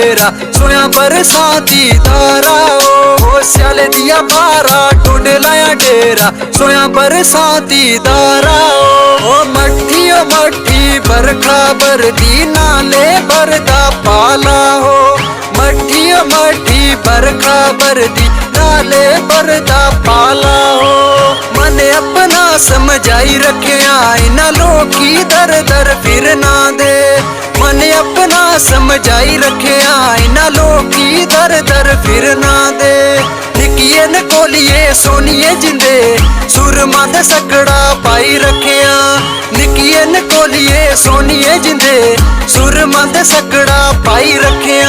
डेरा सोया बरसाती धारा ओ स्याले दिया बारा टुंड लाया डेरा सोया बरसाती धारा ओ मट्ठी बरखा बरदी नाले बरदा पाला हो मट्ठी बरखा बरदी नाले बरदा पाला हो मन अपना समझाई रखिया इना लोकी दर दर फिर ना दे मन अपना समझाई रखिया इना लोकी दर दर फिर ना दे निकिए न कोलिए सोनिए जिंदे सुरमा दे सकड़ा पाई रखिया निकिए न कोलिए सोनिए जिंदे सुरमा दे सकड़ा पाई रखिया